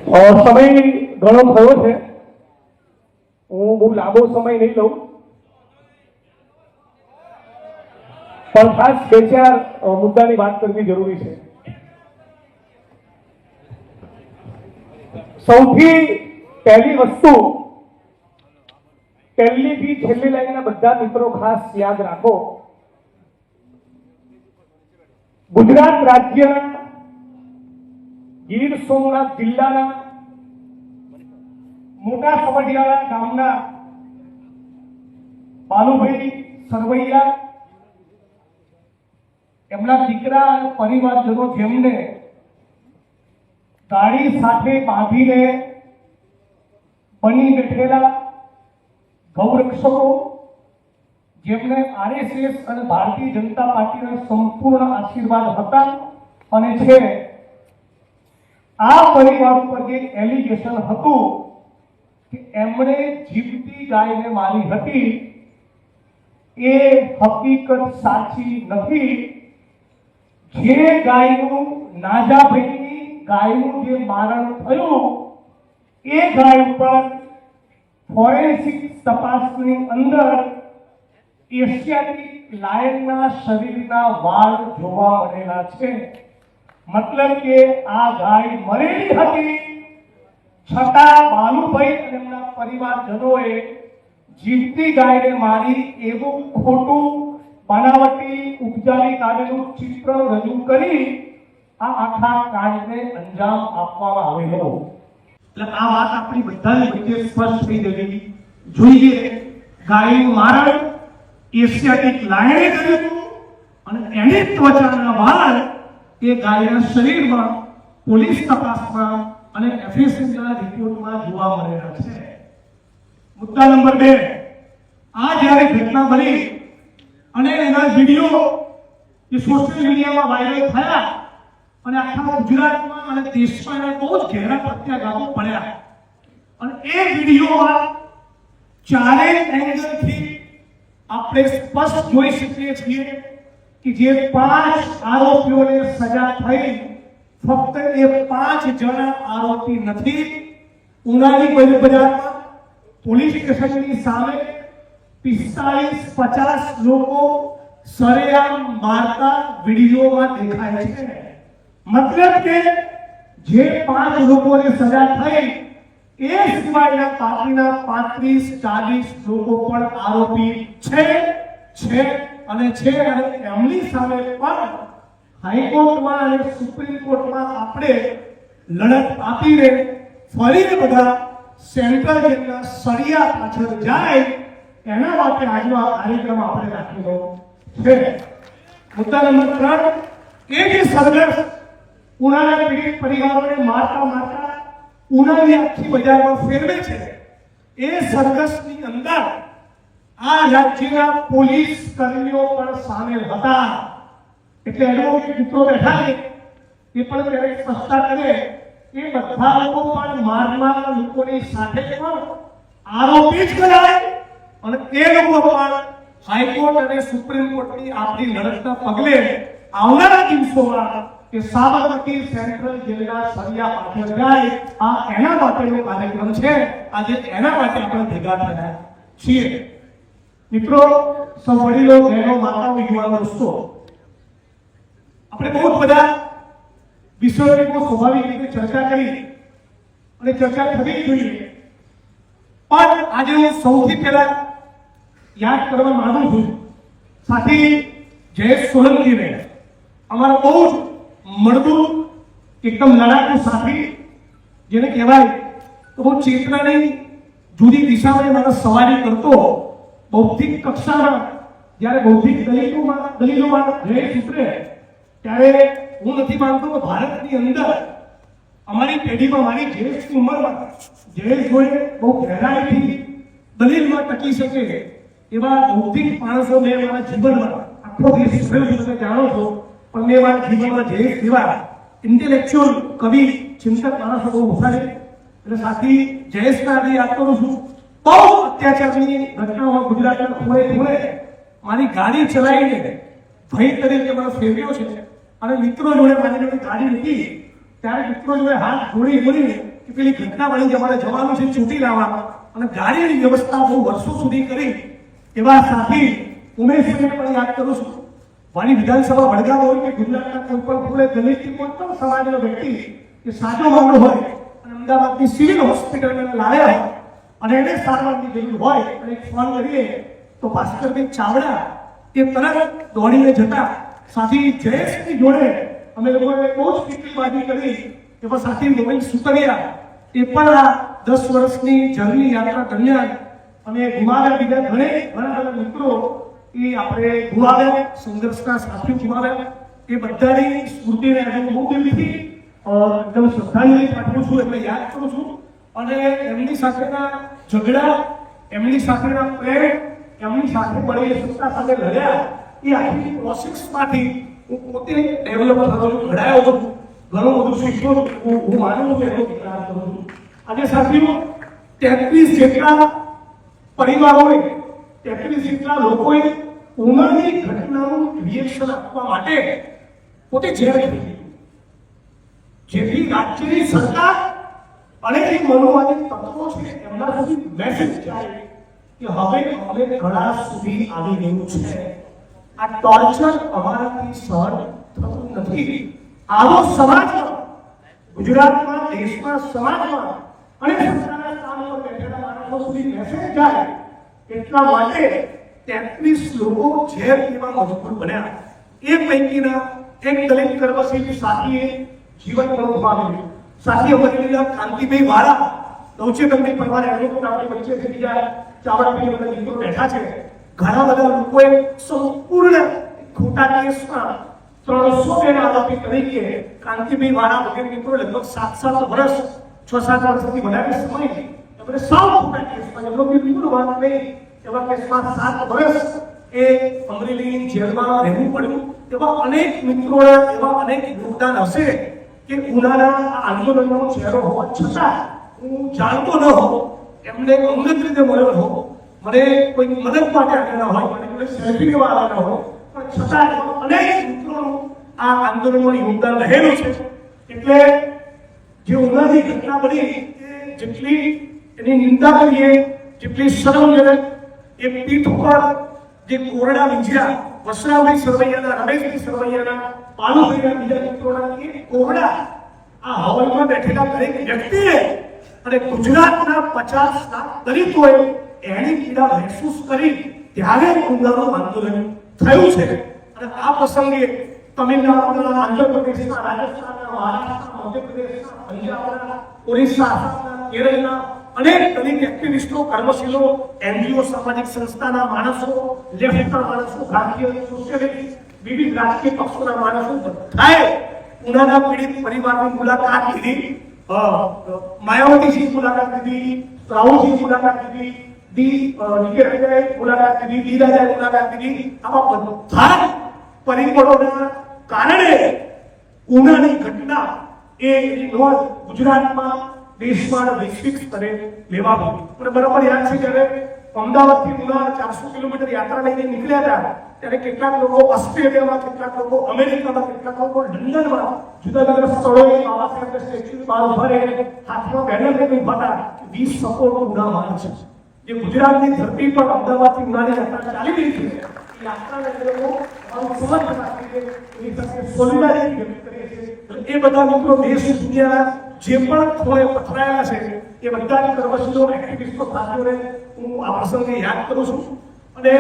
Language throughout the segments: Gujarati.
સમય ઘણો થયો છે, હું બહુ લાંબો સમય નહીં લઉં, પણ ખાસ બે ચાર મુદ્દાની વાત કરવી જરૂરી છે. સૌથી પહેલી વસ્તુ, પહેલીથી છેલ્લી લાઈનના બધા મિત્રો ખાસ યાદ રાખો, ગુજરાત રાજ્યના ગીર સોમનાથ જિલ્લાના મોટા સવડિયાળા ગામના બાલુભાઈ સરવૈયા, એમના દીકરા અને પરિવારજનો જેમને ગાડી સાથે બાંધીને બની બેઠેલા ગૌરક્ષકો, જેમને આરએસએસ અને ભારતીય જનતા પાર્ટીના સંપૂર્ણ આશીર્વાદ હતા અને છે, આ પરિવાર ઉપર જે એલિગેશન હતું કે એમણે જીવતી ગાયને મારી હતી, એ હકીકત સાચી નથી. જે ગાયનું નાજાભાઈની ગાયનું જે મારણ થયું, એ ગાય ઉપર ફોરેન્સિક તપાસની અંદર એશિયાટિક લાયનના શરીરના વાળ જોવા મળેલા છે. મતલબ કે આ ગાય મરેલી હતી, છતાં બાલુભાઈ અને એમના પરિવારજનોએ જીવતી ગાયને મારી એવું ખોટું બનાવટી ઉપજાવી કાઢેલું ચિત્ર રજૂ કરી આ આખા કાંડને અંજામ આપવામાં આવેલો. એટલે આ વાત આપણી બધાની વચ્ચે સ્પષ્ટ થઈ જવી જોઈએ. ગાયનું મારણ એશિયાટિક લાયને કર્યું અને એની ત્વચાના વાળ એ ગાયના શરીરમાં પોલીસ તપાસમાં અને એફએસએલના રિપોર્ટમાં જોવા મળેલા છે. મુદ્દા નંબર 2, આ જ્યારે ઘટના બની અને એના વિડીયો જે સોશિયલ મીડિયામાં વાયરલ થયા અને આખા ગુજરાતમાં અને દેશમાં બહુ જ ઘેરા પ્રત્યાઘાતો પડ્યા, અને એ વિડીયોમાં ચારે એંગલથી આપણે સ્પષ્ટ જોઈ શકીએ છીએ કે જે 5 આરોપીઓને સજા થઈ, ફક્ત એ 5 જણા આરોપી નથી. ઉનાળી બજારમાં પોલીસ સ્ટેશનની સામે 45-50 લોકો સરેઆમ મારતા વિડીયોમાં દેખાય છે. મતલબ કે જે 5 લોકોને સજા થઈ, એ સિવાયના બાકીના 35-40 લોકો પણ આરોપી છે અને એમની સામે પણ હાઈકોર્ટમાં અને સુપ્રીમ કોર્ટમાં આપણે લડત આપીને ફરીને બધા સેન્ટ્રલ જેલના સળિયા પાછળ જાય, એના માટે આજનો આ કાર્યક્રમ આપણે રાખેલો છે. મુદ્દા નંબર 3, એ જે સરઘસ ઉનાળા પીડિત પરિવારોને મારતા ઉનાળની આખી બજારમાં ફેરવે છે, એ સરઘસની અંદર આ રાજ્યના પોલીસ કર્મીઓ પણ સામેલ હતા. એટલે એડવોકેટ મિત્રો બેઠા છે, એ પણ ક્યારેક સ્પષ્ટતા કરે, એ બધા લોકો પણ મારનારા લોકોની સાથે પણ આરોપી જ કરાય, અને એ લોકો પણ હાઈકોર્ટ અને સુપ્રીમ કોર્ટની આપણી લડતના પગલે આવનારા દિવસોમાં કે સાબરમતી સેન્ટ્રલ જેલના સળિયા પાછળ જાય, આ એના માટેનો કાર્યક્રમ છે. આજે એના માટે આપણે ભેગા થયા છીએ. મિત્રો, સૌ વડીલો, બહેનો, માતાઓ, યુવાનો, દોસ્તો, આપણે બહુ બધા વિષયોની બહુ સ્વાભાવિક રીતે ચર્ચા કરી અને ચર્ચા થવી જોઈએ, પણ આજે હું સૌથી પહેલા યાદ કરવા માંગુ છું સાથી જયેશ સોલંકીને, અમારા બહુ જ મજબૂત એકદમ લડાકુ સાથી, જેને કહેવાય તો બહુ ચેતનાની જુદી દિશામાં મારા સવારી કરતો, બૌદ્ધિક કક્ષામાં જ્યારે બૌદ્ધિક દલીલોમાં જયેશ ઉતરે ત્યારે હું નથી માનતો કે ભારતની અંદર અમારી પેઢીમાં, મારી જયેશની ઉંમરમાં જયેશ જોડે બહુ ગહેરાઈથી દલીલમાં ટકી શકે એવા બૌદ્ધિક માણસો મેં મારા જીવનમાં, આખો દેશ તમે જાણો છો, પણ મેં મારા જીવનમાં જયેશ જેવા ઇન્ટેલેક્ચ્યુઅલ કવિ ચિંતક માણસો બહુ ઓછા છે. એટલે સાથી જયેશના આજે યાદ કરું છું. બહુ અત્યાચારની ઘટનાઓ ગુજરાતના ખૂણે મારી ગાડી ચલાવીને ભાઈ તરીકે મને ફેરવ્યો છે, અને મિત્રો જોડે મારી જોડે ગાડી હતી ત્યારે મિત્રો જોડે હાથ જોડી કે પેલી ઘટના બની કે અમારે જવાનું છે છૂટી લાવવા અને ગાડીની વ્યવસ્થા બહુ વર્ષો સુધી કરી એવા સાથી ઉમેશભાઈને પણ યાદ કરું છું. વાણી વિધાનસભા વડગામ હોય કે ગુજરાતના કોઈ પણ ખૂણે દલિતથી કોઈ પણ સમાજનો વ્યક્તિ કે સાચો મામલો હોય અને અમદાવાદની સિવિલ હોસ્પિટલમાં લાવ્યા હોય અને એને સારવારની જરૂર હોય અને ફોન કરીએ તો ભાસ્કરભાઈ ચાવડા એ તરત દોડીને જતા સાથી જયેશની જોડે અમે લોકોએ બહુ જ પીપીબાજી કરી એવા સાથી ગોવિંદ સુતરિયા એ પણ આ 10 વર્ષની જર્ની યાત્રા દરમિયાન અમે ગુમાવ્યા બીજા ઘણા બધા મિત્રો એ આપણે ગુમાવ્યા, સંઘર્ષના સાથીઓ ગુમાવ્યા. એ બધાની સ્મૃતિને આજે બહુ દિલથી એકદમ શ્રદ્ધાંજલિ પાઠવું છું, એટલે યાદ કરું છું. અને એમની સાથેના ઝઘડા, એમની સાથેના પ્રેમ, એમની સાથે મળીને સત્તા સાથે લડ્યા એ આખી પ્રોસેસમાંથી હું પોતે ડેવલપ થતો છું, ઘડાયો છું, ઘણું બધું શીખ્યો છું. હું માનું છું એનો વિચાર કરું છું. આજે સાથીઓ 33 જેટલા પરિવારોએ, 33 જેટલા લોકોએ ઉનાની ઘટનાનું રિએક્શન આપવા માટે પોતે જેલ થઈ ગયું, જેથી રાજ્યની સરકાર અને જે મનોવાદી તત્વો છે એમના સુધી મેસેજ જાય કે હવે ઘણા સુધી આવી ગયું છે, આ ટોર્ચર અમારાથી સહન થતું નથી. આવો સમાજમાં, ગુજરાતમાં, દેશમાં, સમાજમાં અને સરકારના સ્થાન પર બેઠેલા માણસો સુધી મેસેજ જાય એટલા માટે 33 લોકો જેલ જેવા મજબૂર બન્યા. એ પૈકીના એક દલિત કર્મશીલ સાથીએ જીવન ગુમાવ્યું. સાથી અમરેલીના કાંતિભાઈ વાળા નવચેતનની પરવારે આપણી વચ્ચે છે, બીજા ચાવડાભાઈ બધા મિત્રો બેઠા છે. ઘણા બધા લોકોએ સંપૂર્ણ ખોટા કેસમાં 302 ના આરોપી તરીકે કાંતિભાઈ વાળા વગેરે મિત્રો લગભગ 7 વર્ષ 6-7 વર્ષથી વધારે સમય એમણે સૌ ખોટા કેસમાં, એમનો બિલકુલ વાત નહીં એવા કેસમાં 7 વર્ષ એ અમરેલીની જેલમાં રહેવું પડ્યું. એવા અનેક મિત્રોના એવા અનેક યોગદાન હશે કે ઉનાળા આંદોલનનો ચહેરો હોવા છતાં હું જાણતો ન હોઉં, એમને અંગત રીતે મળ્યો ન હોઉં, મને કોઈ મદદ માટે આવેલા હોય, મને કોઈ સેલ્ફી લેવા આવેલા હોય, પણ છતાં અનેક મિત્રોનું આ આંદોલનમાં યોગદાન રહેલું છે. એટલે જે ઉનાળાની ઘટના બની એ જેટલી એની નિંદા કરીએ, જેટલી શરમજનક, એ પીઠ ઉપર જે કોરડા વીંજ્યા વસરાભાઈ સરવૈયાના, રમેશભાઈ સરવૈયાના, પાલુભાઈના, બીજા મિત્રોના એ કોરડા આ હોલમાં બેઠેલા દરેક વ્યક્તિએ અને ગુજરાતના 50 લાખ દલિતોએ એની પીડા મહેસૂસ કરી ત્યારે ઉનાળાનું આંદોલન થયું છે. અને આ પ્રસંગે તમિલનાડુના, આંધ્રપ્રદેશના, રાજસ્થાનના, મહારાષ્ટ્રના, મધ્યપ્રદેશના, પંજાબના, ઓરિસ્સા, આસામના, કેરળના અનેક દલિત એક્ટિવિસ્ટો, કર્મશીલો, એનજીઓ, સામાજિક સંસ્થાના માણસો, લેફ્ટના માણસો, ભારતીય સોશિયલિસ્ટ, વિવિધ રાજકીય પક્ષોના માણસો બધાએ ઉનાના પીડિત પરિવારની મુલાકાત લીધી. માયાવતીજી મુલાકાત લીધી, રાહુલજી મુલાકાત લીધી, ડીકે મુલાકાત લીધી, ડી રાજાએ મુલાકાત લીધી. આવા બધા પરિબળોના કારણે ઉનાની ઘટના એ નોંધ ગુજરાતમાં, દેશમાં, વૈશ્વિક સ્તરે લેવા આવી. મને બરાબર યાદ છે જ્યારે અમદાવાદથી ઉના 400 કિલોમીટર યાત્રા લઈને નીકળ્યા હતા ત્યારે કેટલાક લોકો ઓસ્ટ્રેલિયામાં, કેટલાક લોકો અમેરિકામાં, કેટલાક લોકો લંડનમાં જુદા જુદા સ્થળોએ બાબા સાહેબના સ્ટેચ્યુની બહાર ઉભા રહીને હાથમાં બેનર લઈને ઉભા હતા કે વી સપોર્ટ ઉના માર્ચ. જે ગુજરાતની ધરતી પર અમદાવાદથી ઉનાની યાત્રા ચાલી રહી છે, એ યાત્રાના લોકો સમજ રાખીને એની સાથે સોલિડારિટી વ્યક્ત કરીએ છીએ. એ બધા મિત્રો દેશ દુનિયાના જે પણ ખૂણે પથરાયેલા છે એ બધા જ કર્મશીલો, એક્ટિવિસ્ટો સાથીઓને હું આ પ્રસંગે યાદ કરું છું. અને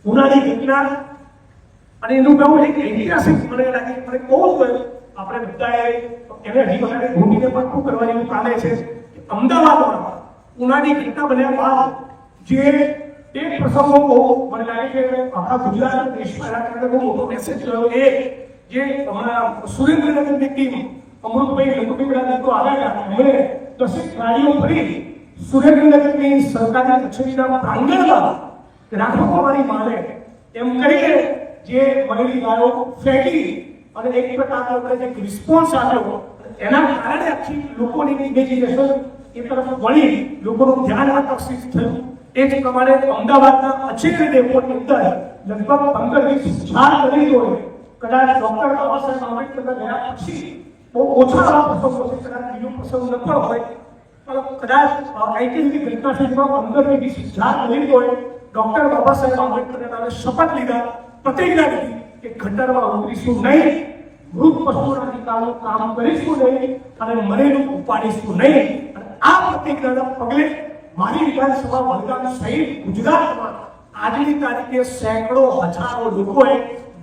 ઉનાની ઘટના અને એનું બહુ એક ઐતિહાસિક મને લાગે, મને બહુ આપણે બધાએ એને હજી વખતે ઘૂંટીને પાકું કરવાની ચાલે છે. અમદાવાદમાં ઉનાની ઘટના બન્યા બાદ જે એક પ્રસંગો બહુ મને લાગે કે આખા ગુજરાત દેશમાં બહુ મોટો મેસેજ રહ્યો. એ જે અમારા સુરેન્દ્રનગરની ટીમ અમૃતભાઈ લંબીપડા તો આવ્યા, એમણે 10 ગાડીઓ ભરી સુરેન્દ્રનગરની સરકારી કચેરીના પ્રાંગણમાં રાખવામાં માને એમ કરીને જે મળેલી ગાયો ફેંકી અને એક પ્રકારનો જે રિસ્પોન્સ આવ્યો, એના કારણે આખી લોકોની ઇમેજિનેશન એ તરફ વળી લોકોનું ધ્યાન આકર્ષિત થયું. એ જ પ્રમાણે અમદાવાદના અચેરી ડેપોની અંદર લગભગ 15-20 હજાર દલિતોએ કદાચ ડોક્ટર બાબા સાહેબ આંબેડકરના ગયા પછી બહુ ઓછા આવા પ્રસંગો છે, કદાચ બીજો પ્રસંગ ન પણ હોય, પણ કદાચ આઈટીની ઘટના છે જેમાં 15-20 જાત લઈ હોય, ડોક્ટર બાબા સાહેબ આંબેડકરે નામે શપથ લીધા, પ્રતિજ્ઞા લીધી કે ગટરમાં ઉતરીશું નહીં, મૃત પશુઓના નિકાલનું કામ કરીશું નહીં અને મરેલું ઉપાડીશું નહીં. અને આ પ્રતિજ્ઞાના પગલે મારી વિધાનસભા વડગામ સહિત ગુજરાતમાં આજની તારીખે સેંકડો હજારો લોકોએ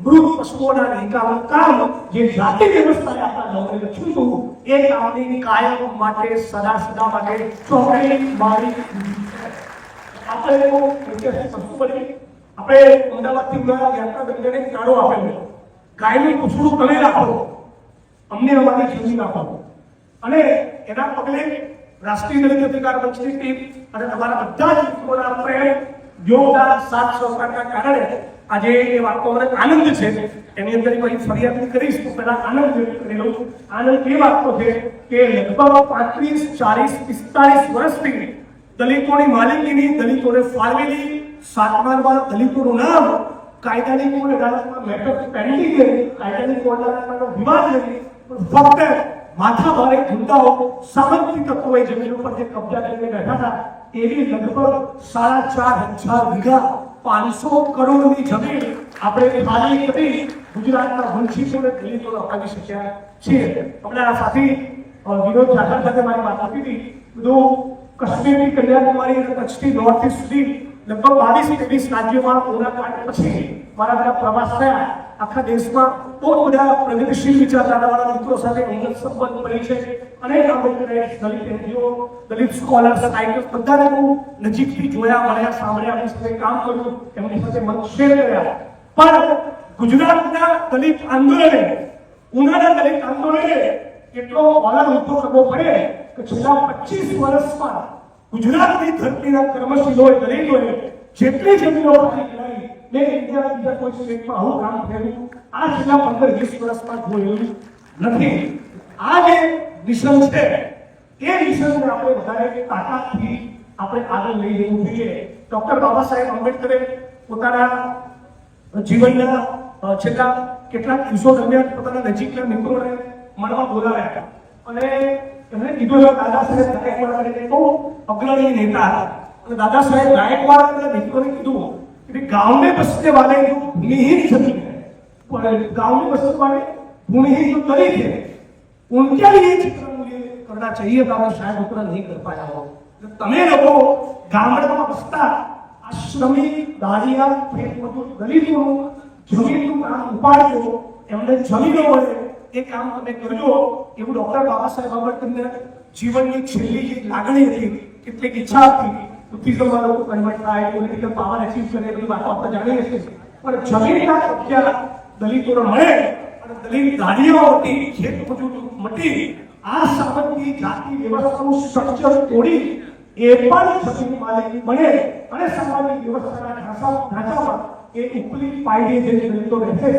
મૃત પશુઓના નિકાલનું કામ જે જાતિ વ્યવસ્થાએ આપણા નવરે લખ્યું હતું એ કામની કાયમ માટે સદા માટે ચોકડી મારી. આપણે ઐતિહાસિક વસ્તુ બની, આપણે અમદાવાદથી યાત્રા દરમિયાન એક કાળો આપેલો, ગાયનું પૂછડું તમે રાખો, અમને અમારી જમીન આપો. અને એના પગલે રાષ્ટ્રીય દલિત અધિકાર મંચની ટીમ અને તમારા બધા જ લોકોના પ્રેમ, યોગદાન, સાથ સહકારના કારણે આજે એ વાતનો મને આનંદ છે. એની અંદર કોઈ ફરિયાદ કરીશ તો પહેલા આનંદ વ્યક્ત કરી લઉં. આનંદ એ વાતનો છે કે લગભગ 35, 40, 45 વર્ષથી દલિતોની માલિકીની, દલિતોને ફાળવેલી, સાતમારમાં દલિતોનું નામ કાયદાની કોર્ટ અદાલતમાં મેટર પેન્ડિંગ રહી, કાયદાની કોર્ટ અદાલતમાં વિવાદ રહી, પણ ફક્ત માથા ભારે ગુંડાઓ, સામંતી તત્વોએ જમીન ઉપર જે કબજા કરીને બેઠા હતા એવી લગભગ 4,500 વીઘા 500 કરોડની જમીન આપણે ખાલી કરી ગુજરાતના વંચિતોને દલિતોને અપાવી શક્યા છીએ. આપણા સાથી વિનોદ જાખર સાથે મારી વાત આપી હતી, બધું કાશ્મીરથી કન્યાકુમારી અને કચ્છથી નોર્થ ઇસ્ટ સુધી લગભગ 22-23 રાજ્યોમાં કોરોના કાળ પછી મારા બધા પ્રવાસ થયા. આખા દેશમાં બહુ બધા પ્રગતિશીલ વિચારધારાવાળા મિત્રો સાથે અંગત સંબંધ બની છે. અનેક આંબેડકરે દલિત એનજીઓ, દલિત સ્કોલર્સ, રાઇટર્સ બધાને હું નજીકથી જોયા, મળ્યા, સાંભળ્યા, એમની સાથે કામ કર્યું, એમની સાથે મત શેર કર્યા. પણ ગુજરાતના દલિત આંદોલને, ઉનાળા દલિત આંદોલને એટલો વલણ ઊભો કરવો પડે કે છેલ્લા 25 વર્ષમાં ગુજરાતની ધરતીના કર્મશીલોએ, દલિતોએ જેટલી જમીનો પાડી મેં ઇન્ડિયાના બીજા કોઈ સ્ટેટમાં આવું કામ થયેલું આ છેલ્લા 15-20 વર્ષમાં જોયેલું નથી. આ જે મિશન છે એ મિશનને આપણે વધારે તાકાતથી આપણે આગળ લઈ જવું જોઈએ. ડોક્ટર બાબા સાહેબ આંબેડકરે પોતાના જીવનના છેલ્લા કેટલાક દિવસો દરમિયાન પોતાના નજીકના મિત્રોને મળવા બોલાવ્યા અને એમણે કીધું દાદા સાહેબ ગાયકવાડ બહુ અગ્રણી નેતા હતા અને દાદા સાહેબ ગાયકવાડ મિત્રોને કીધું कि गांव में बसने वाले जो भूमिहीन जमीन है, गांव में बसने वाले भूमिहीन जो दलित है, उनके लिए चित्र मुझे करना चाहिए था, मैं शायद उतना नहीं कर पाया हो. તમે લોકો ગામડામાં બસતા આશ્રમી, દારિયા, ખેતમજૂર દલિતોનું જમીનનું કામ ઉપાડજો, એમને જમીનો મળે એ કામ તમે કરજો. એવું ડોક્ટર બાબા સાહેબ આંબેડકરના જીવનની છેલ્લી જે લાગણી હતી, કેટલીક ઈચ્છા હતી. ઉત્તીસમાં લોકો કન્વર્ટ થાય, પોલિટિકલ પાવર અચીવ કરે, બધી વાતો આપણે જાણીએ છીએ. પણ જમીનના કબજા દલિતોને મળે અને દલિત ધારીઓથી ખેતમજૂર મટી આ સામંતી જાતિ વ્યવસ્થાનું સ્ટ્રક્ચર તોડી એ પણ જમીન માલિકી બને અને સામાજિક વ્યવસ્થાના ઢાંચામાં એ ઉપલી પાયે જે દલિતો રહેશે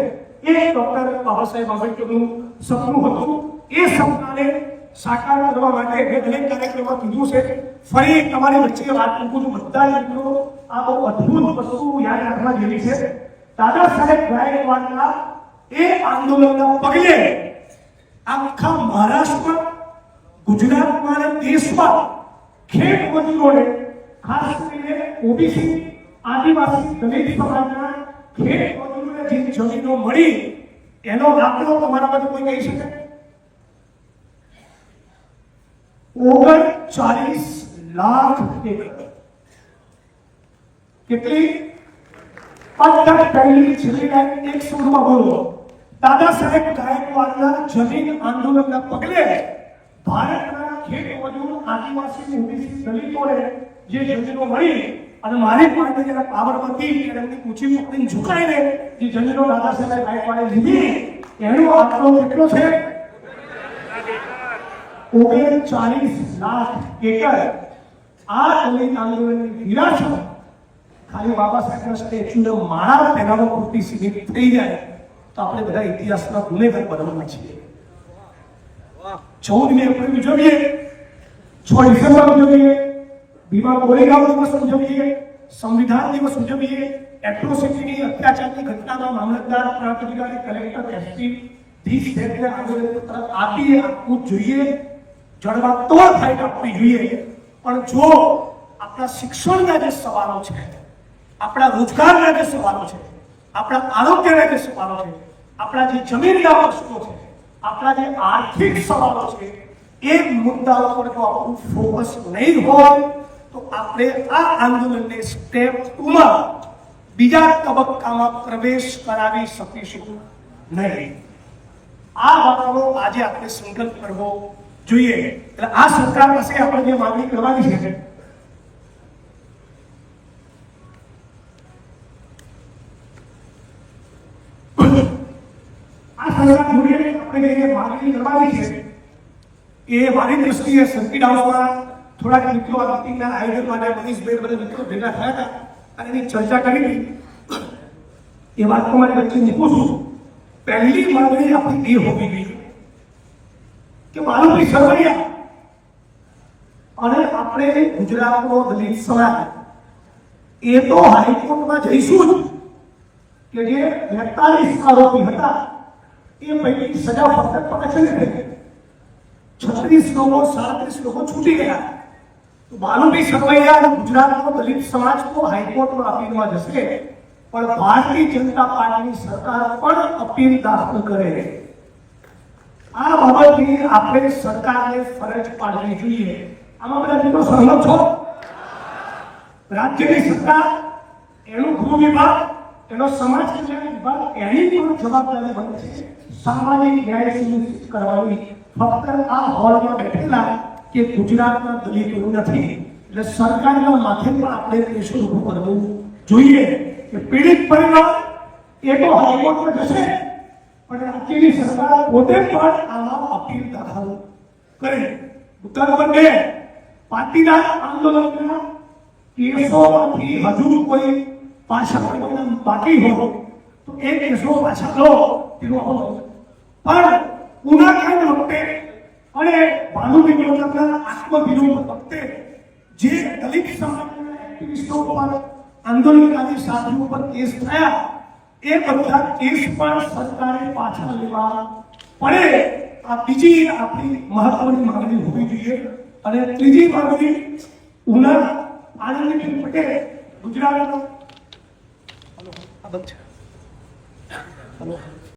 એ ડોક્ટર બાબા સાહેબ આંબેડકરનું સપનું હતું. એ સપનાને સાકાર કરવા માટે મેં દરેક કાર્યક્રમમાં કીધું છે. ફરી તમારી વચ્ચે વાત મૂકું છું. બધા જ મિત્રો આ બહુ અદ્ભુત વસ્તુ યાદ રાખવા જેવી છે. દાદા સાહેબ ગાયકવાડના એ આંદોલનના પગલે આખા મહારાષ્ટ્રમાં, ગુજરાતમાં અને દેશમાં ખેત મજૂરોને, ખાસ કરીને ઓબીસી, આદિવાસી, દલિત સમાજના ખેત મજૂરોને જે જમીનો મળી એનો આંકડો તમારા બધું કોઈ કહી શકે? 39 લાખ એકર. કેટલી? 15 પહેલી છેલ્લી લાઈન એક સુરમાં બોલો. દાદા સાહેબ ગાયકવાડના જમીન આંદોલનના પગલે ભારતના ખેત મજૂર, આદિવાસી, ઓબીસી દલિતોને જે જમીનો મળી અને મારી પાર્ટી જેના પાવરમાંથી એમની ઊંચી પકડીને ઝુકાઈને જે જમીનો દાદા સાહેબ ગાયકવાડે લીધી એનો આંકડો કેટલો છે? 39 લાખ એકર. આ દલિત આંદોલનની વિરાસત ખાલી બાબા સાહેબના સ્ટેચ્યુને માળા પહેરાવવા પૂરતી સીમિત થઈ જાય તો આપણે બધા ઇતિહાસના ગુનેગાર બનવાના છીએ. 14 મે એપ્રિલ ઉજવીએ, 6 ડિસેમ્બર ઉજવીએ, ભીમા કોરેગાંવ દિવસ ઉજવીએ, સંવિધાન દિવસ ઉજવીએ, એટ્રોસિટીની અત્યાચારની ઘટનામાં મામલતદાર, પ્રાંત અધિકારી, કલેક્ટર, એસપી ધીસ સ્ટેટને આંદોલન તરફ આપવું જોઈએ, જડબાતોડ ફાઇટ આપવી જોઈએ. પણ જો આપણા શિક્ષણના જે સવાલો છે, આપણા રોજગારના જે સવાલો છે, આપણા આરોગ્યના જે સવાલો છે, આપણા જે જમીનના પ્રશ્નો છે, આપણા જે આર્થિક સવાલો છે, એ મુદ્દાઓ પર જો આપણું ફોકસ નહીં હોય તો આપણે આ આંદોલનને સ્ટેપ 2 માં બીજા તબક્કામાં પ્રવેશ કરાવી શકીશું નહીં. આ વાતનો આજે આપણે સંકલ્પ કરવો જોઈએ. એટલે આ સરકાર પાસે આપણે જે માંગણી કરવાની છે, આ સરકાર જોડે આપણે જે માંગણી કરવાની છે એ મારી દ્રષ્ટિએ સર્કિટ હાઉસમાં થોડાક મિત્રો આ મીટિંગના આયોજન માટે મનીષભાઈ બધા મિત્રો ભેગા થયા હતા અને એની ચર્ચા કરી હતી. એ વાત તમારી વચ્ચે મૂકું છું. પહેલી માંગણી આપણી એ હોવી જોઈએ કે મારું સરવૈયા અને આપણે ગુજરાતનો દલિત સમાજ એ તો હાઈકોર્ટમાં જઈશું જ કે જે 42 આરોપી હતા એ પૈકી સજા ફક્ત પાછળ થઈ, 36 લોકો 37 લોકો છૂટી ગયા. તો માલુમી સરવૈયા અને ગુજરાતનો દલિત સમાજ તો હાઈકોર્ટમાં અપીલમાં જશે, પણ ભારતીય જનતા પાર્ટીની સરકાર પણ અપીલ દાખલ કરે. આ બાબતની આપણે સરકારને ફરજ પાડવી જોઈએ. આમાં બધા મિત્રો સહમત છો? રાજ્યની સરકાર, એનું ગૃહ વિભાગ, એનો સમાજ કલ્યાણ વિભાગ, એની પણ જવાબદારી બને છે સામાજિક ન્યાય સુનિશ્ચિત કરવાની. ફક્ત આ હોલમાં બેઠેલા કે ગુજરાતના દલિતો નથી. એટલે સરકારના માથે પણ આપણે પ્રેશર ઊભું કરવું જોઈએ કે પીડિત પરિવાર એ તો હાઈકોર્ટમાં જશે, પણ રાજ્યની સરકાર પોતે પણ આમાં અપીલ દાખલ કરે. મુદ્દા નંબર 2, પાટીદાર આંદોલનના કેસોમાંથી હજુ કોઈ પાછા બાકી હોય તો એ કેસો પાછા લો. પણ ઉનાકાંડ વખતે અને ભાનુબેન યોજનાના આત્મવિરોધ વખતે જે દલિત સમાજના એક્ટિવિસ્ટો પર, આંદોલનકારી સાથીઓ પર કેસ થયા, એ બધા કેસ પણ સરકારે પાછા લેવા પડે. આ બીજી આપણી મહત્વની માંગણી હોવી જોઈએ. અને ત્રીજી માંગણી, ઉના આનંદીબેન પટેલ ગુજરાતનો